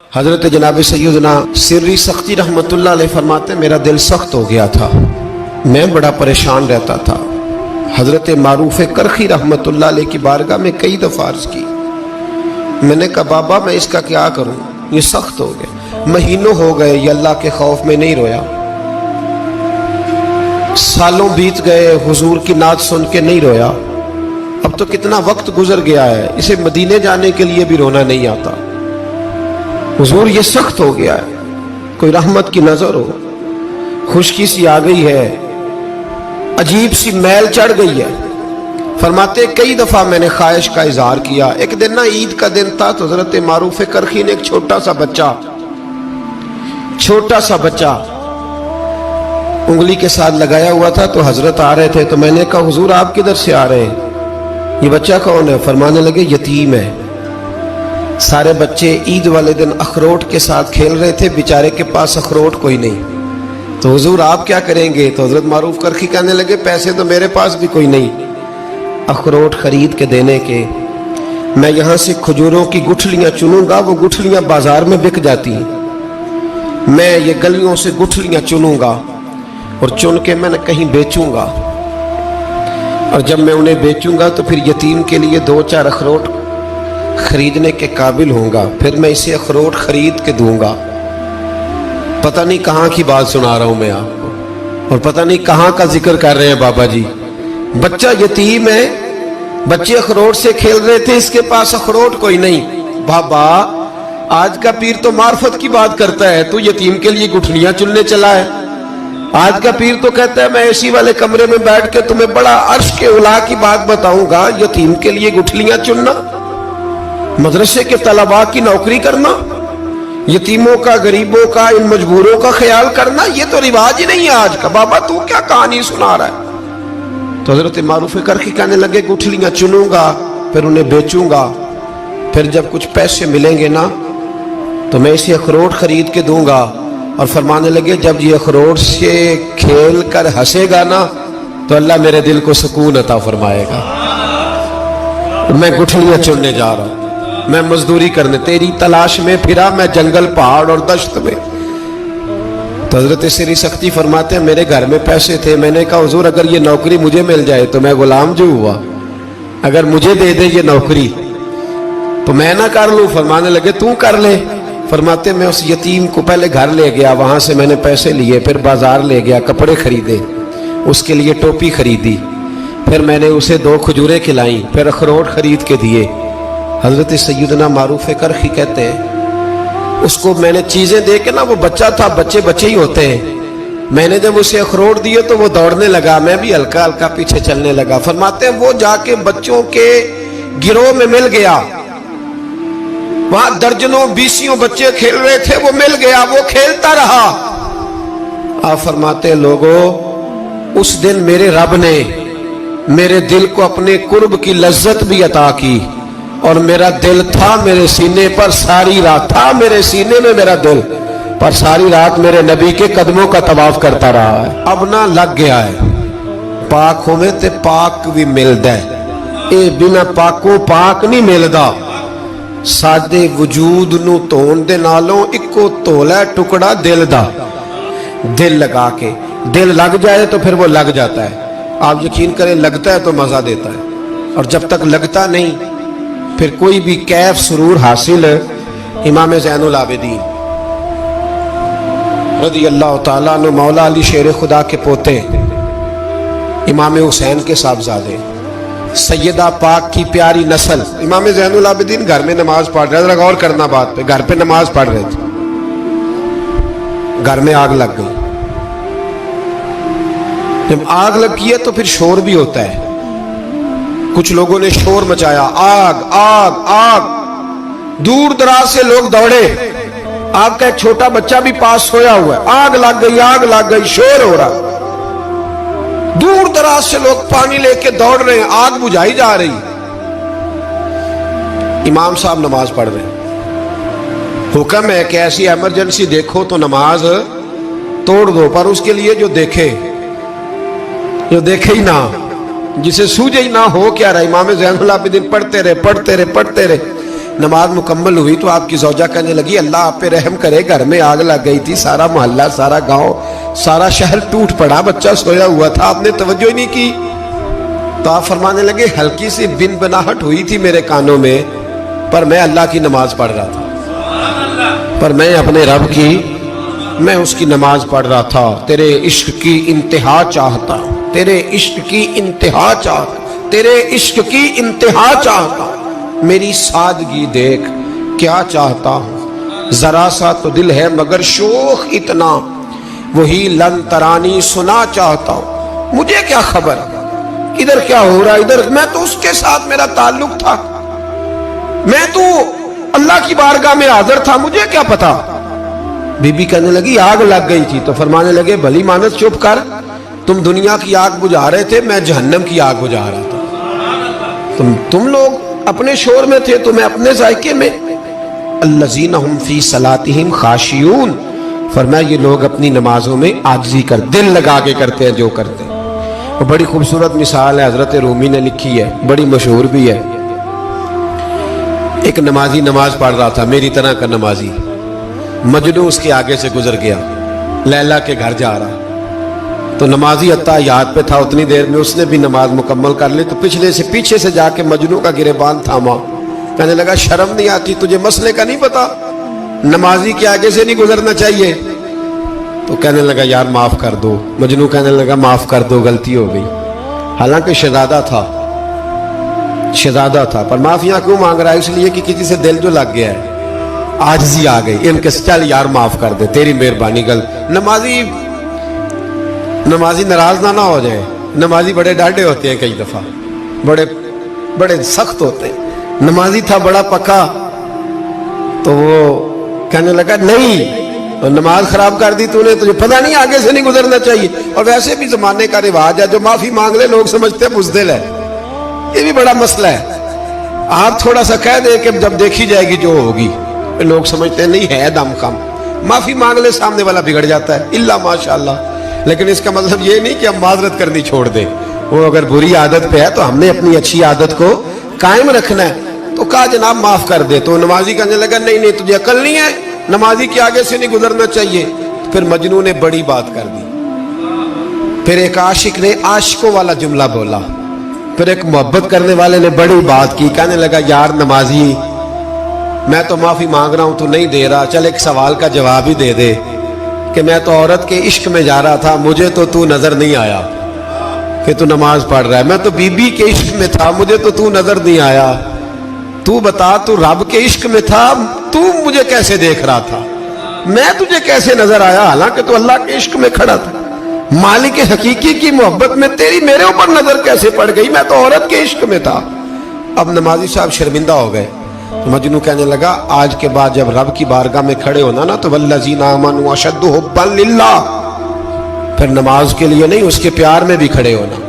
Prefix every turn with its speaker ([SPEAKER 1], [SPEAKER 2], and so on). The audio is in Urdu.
[SPEAKER 1] حضرت جناب سیدنا سری سختی رحمتullah علیہ فرماتے ہیں میرا دل سخت ہو گیا تھا، میں بڑا پریشان رہتا تھا۔ حضرت معروف کرخی رحمتullah علیہ کی بارگاہ میں کئی دفعہ عرض کی، میں نے کہا بابا میں اس کا کیا کروں، یہ سخت ہو گیا، مہینوں ہو گئے یہ اللہ کے خوف میں نہیں رویا، سالوں بیت گئے حضور کی نعت سن کے نہیں رویا، اب تو کتنا وقت گزر گیا ہے، اسے مدینے جانے کے لیے بھی رونا نہیں آتا، حضور یہ سخت ہو گیا ہے، کوئی رحمت کی نظر ہو، خشکی سی آ گئی ہے، عجیب سی میل چڑھ گئی ہے۔ فرماتے کئی دفعہ میں نے خواہش کا اظہار کیا۔ ایک دن عید کا دن تھا تو حضرت معروف کرخی نے ایک چھوٹا سا بچہ انگلی کے ساتھ لگایا ہوا تھا تو حضرت آ رہے تھے، تو میں نے کہا حضور آپ کدھر سے آ رہے ہیں، یہ بچہ کون ہے؟ فرمانے لگے یتیم ہے۔ سارے بچے عید والے دن اخروٹ کے ساتھ کھیل رہے تھے، بیچارے کے پاس اخروٹ کوئی نہیں، تو حضور آپ کیا کریں گے؟ تو حضرت معروف کرخی کہنے لگے پیسے تو میرے پاس بھی کوئی نہیں اخروٹ خرید کے دینے کے، میں یہاں سے کھجوروں کی گٹھلیاں چنوں گا، وہ گٹھلیاں بازار میں بک جاتی ہیں، میں یہ گلیوں سے گٹھلیاں چنوں گا اور چن کے میں کہیں بیچوں گا، اور جب میں انہیں بیچوں گا تو پھر یتیم کے لیے 2-4 اخروٹ خریدنے کے قابل ہوں گا، پھر میں اسے اخروٹ خرید کے دوں گا۔ پتہ نہیں کہاں کی بات سنا رہا ہوں میں آپ کو، اور پتہ نہیں کہاں کا ذکر کر رہے ہیں بابا جی۔ بچہ یتیم ہے، بچے اخروٹ سے کھیل رہے تھے، اس کے پاس اخروٹ کوئی نہیں۔ بابا آج کا پیر تو معرفت کی بات کرتا ہے، تو یتیم کے لیے گٹھلیاں چننے چلا ہے۔ آج کا پیر تو کہتا ہے میں اے سی والے کمرے میں بیٹھ کے تمہیں بڑا عرش کے اعلیٰ کی بات بتاؤں گا، یتیم کے لیے گٹھلیاں چننا، مدرسے کے طلباء کی نوکری کرنا، یتیموں کا، غریبوں کا، ان مجبوروں کا خیال کرنا، یہ تو رواج ہی نہیں ہے آج کا۔ بابا تو کیا کہانی سنا رہا ہے؟ تو حضرت معروف کرخی کہنے لگے گٹھلیاں چنوں گا، پھر انہیں بیچوں گا، پھر جب کچھ پیسے ملیں گے نا تو میں اسے اخروٹ خرید کے دوں گا، اور فرمانے لگے جب یہ اخروٹ سے کھیل کر ہنسے گا نا تو اللہ میرے دل کو سکون عطا فرمائے گا۔ میں گٹھلیاں چننے جا رہا ہوں، میں مزدوری کرنے تیری تلاش میں پھرا میں جنگل پہاڑ اور دشت میں۔ تو حضرت سری سختی فرماتے ہیں میرے گھر میں پیسے تھے، میں نے کہا حضور اگر یہ نوکری مجھے مل جائے تو میں غلام جو ہوا، اگر مجھے دے دے یہ نوکری تو میں نہ کر لوں؟ فرمانے لگے تو کر لے۔ فرماتے میں اس یتیم کو پہلے گھر لے گیا، وہاں سے میں نے پیسے لیے، پھر بازار لے گیا، کپڑے خریدے، اس کے لیے ٹوپی خریدی، پھر میں نے اسے 2 کھجوریں کھلائیں، پھر اخروٹ خرید کے دیے۔ حضرت سیدنا معروف کرخی کہتے ہیں اس کو میں نے چیزیں دے کے نا، وہ بچہ تھا، بچے ہی ہوتے ہیں، میں نے جب اسے اخروٹ دیے تو وہ دوڑنے لگا، میں بھی ہلکا ہلکا پیچھے چلنے لگا۔ فرماتے ہیں وہ جا کے بچوں کے گروہ میں مل گیا، وہاں درجنوں 20 بچے کھیل رہے تھے، وہ مل گیا، وہ کھیلتا رہا۔ آپ فرماتے ہیں لوگوں اس دن میرے رب نے میرے دل کو اپنے قرب کی لذت بھی عطا کی، اور میرا دل تھا میرے سینے پر ساری رات، تھا میرے سینے میں میرا دل، پر ساری رات میرے نبی کے قدموں کا طواف کرتا رہا ہے۔ اب نہ لگ گیا ہے، پاک ہوئے تے پاک بھی ملدا ہے، اے بنا پاکوں پاک نہیں ملدا۔ سادے وجود نو تون دے نالوں اکو تولا ٹکڑا دل دا، دل لگا کے، دل لگ جائے تو پھر وہ لگ جاتا ہے۔ آپ یقین کریں لگتا ہے تو مزہ دیتا ہے، اور جب تک لگتا نہیں پھر کوئی بھی کیف سرور حاصل۔ امام زین العابدین رضی اللہ تعالیٰ عنہ مولا علی شیر خدا کے پوتے، امام حسین کے صاحبزادے، سیدہ پاک کی پیاری نسل، امام زین العابدین گھر میں نماز پڑھ رہے تھے، غور کرنا بات پہ، گھر پہ نماز پڑھ رہے تھے، گھر میں آگ لگ گئی۔ جب آگ لگی ہے تو پھر شور بھی ہوتا ہے، کچھ لوگوں نے شور مچایا، آگ آگ آگ، دور دراز سے لوگ دوڑے، آپ کا ایک چھوٹا بچہ بھی پاس سویا ہوا ہے، آگ لگ گئی، شور ہو رہا، دور دراز سے لوگ پانی لے کے دوڑ رہے ہیں، آگ بجھائی جا رہی۔ امام صاحب نماز پڑھ رہے ہیں، حکم ہے کہ ایسی ایمرجنسی دیکھو تو نماز توڑ دو، پر اس کے لیے جو دیکھے ہی نہ، جسے سوجے ہی نہ ہو کیا رہا۔ امام زین العابدین پڑھتے رہے، نماز مکمل ہوئی تو آپ کی زوجہ کہنے لگی اللہ آپ پہ رحم کرے، گھر میں آگ لگ گئی تھی، سارا محلہ، سارا گاؤں، سارا شہر ٹوٹ پڑا، بچہ سویا ہوا تھا، آپ نے توجہ ہی نہیں کی۔ تو آپ فرمانے لگے ہلکی سی بن بناہٹ ہوئی تھی میرے کانوں میں، پر میں اللہ کی نماز پڑھ رہا تھا، پر میں اپنے رب کی، میں اس کی نماز پڑھ رہا تھا، تیرے عشق کی انتہا چاہتا، تیرے عشق کی انتہا چاہتا، تیرے عشق کی انتہا چاہتا، میری سادگی دیکھ کیا چاہتا ہوں، ذرا سا تو دل ہے مگر شوخ اتنا، وہی لن ترانی سنا چاہتا ہوں، مجھے کیا خبر ادھر کیا ہو رہا، ادھر میں تو اس کے ساتھ میرا تعلق تھا، میں تو اللہ کی بارگاہ میں حاضر تھا، مجھے کیا پتا۔ بی بی کہنے لگی آگ لگ گئی تھی، تو فرمانے لگے بھلی مانس چپ کر، تم دنیا کی آگ بجھا رہے تھے، میں جہنم کی آگ بجھا رہا تھا، تم لوگ اپنے شور میں تھے تو میں اپنے ذائقے میں۔ الذین ہم فی صلاتہم خاشعون، فرمایا یہ لوگ اپنی نمازوں میں عاجزی کر دل لگا کے کرتے ہیں جو کرتے ہیں۔ وہ بڑی خوبصورت مثال ہے، حضرت رومی نے لکھی ہے، بڑی مشہور بھی ہے۔ ایک نمازی نماز پڑھ رہا تھا، میری طرح کا نمازی، مجنو اس کے آگے سے گزر گیا، لیلا کے گھر جا رہا، تو نمازی اتحیات پہ تھا، اتنی دیر میں اس نے بھی نماز مکمل کر لی، تو پیچھے سے جا کے مجنو کا گریبان تھاما، کہنے لگا شرم نہیں آتی تجھے، مسئلے کا نہیں پتا، نمازی کے آگے سے نہیں گزرنا چاہیے؟ تو کہنے لگا یار معاف کر دو، مجنو کہنے لگا معاف کر دو، غلطی ہو گئی، حالانکہ شہزادہ تھا، پر معافیاں کیوں مانگ رہا ہے؟ اس لیے کہ کسی سے دل جو لگ گیا ہے، عاجزی آ گئی، ان کے چل یار معاف کر دے، تیری مہربانی، نمازی ناراض نہ ہو جائے، نمازی بڑے ڈاڈے ہوتے ہیں، کئی دفعہ بڑے سخت ہوتے ہیں، نمازی تھا بڑا پکا، تو وہ کہنے لگا نہیں، نماز خراب کر دی تو نے، تجھے پتہ نہیں آگے سے نہیں گزرنا چاہیے، اور ویسے بھی زمانے کا رواج ہے جو معافی مانگ لے لوگ سمجھتے ہیں بزدل ہے، یہ بھی بڑا مسئلہ ہے، آپ تھوڑا سا کہہ دے کہ جب دیکھی جائے گی جو ہوگی، لوگ سمجھتے ہیں نہیں ہے دم کم، معافی مانگ لے سامنے والا بگڑ جاتا ہے، اللہ ماشاءاللہ، لیکن اس کا مطلب یہ نہیں کہ ہم معذرت کرنی چھوڑ دیں، وہ اگر بری عادت پہ ہے تو ہم نے اپنی اچھی عادت کو قائم رکھنا ہے، تو کہا جناب معاف کر دے، تو نمازی کہنے لگا نہیں تجھے عقل نہیں ہے، نمازی کے آگے سے نہیں گزرنا چاہیے، پھر مجنون نے بڑی بات کر دی، پھر ایک عاشق نے عاشقوں والا جملہ بولا، پھر ایک محبت کرنے والے نے بڑی بات کی، کہنے لگا یار نمازی میں تو معافی مانگ رہا ہوں تو نہیں دے رہا، چل ایک سوال کا جواب ہی دے دے کہ میں تو عورت کے عشق میں جا رہا تھا، مجھے تو نظر نہیں آیا کہ تو نماز پڑھ رہا ہے، میں تو بی بی کے عشق میں تھا، مجھے تو نظر نہیں آیا، تو بتا تو رب کے عشق میں تھا، تو مجھے کیسے دیکھ رہا تھا، میں تجھے کیسے نظر آیا، حالانکہ تو اللہ کے عشق میں کھڑا تھا، مالک حقیقی کی محبت میں تیری میرے اوپر نظر کیسے پڑ گئی، میں تو عورت کے عشق میں تھا۔ اب نمازی صاحب شرمندہ ہو گئے، مجنو کہنے لگا آج کے بعد جب رب کی بارگاہ میں کھڑے ہونا نا تو والذین آمنوا اشد حبا للہ، پھر نماز کے لیے نہیں اس کے پیار میں بھی کھڑے ہونا،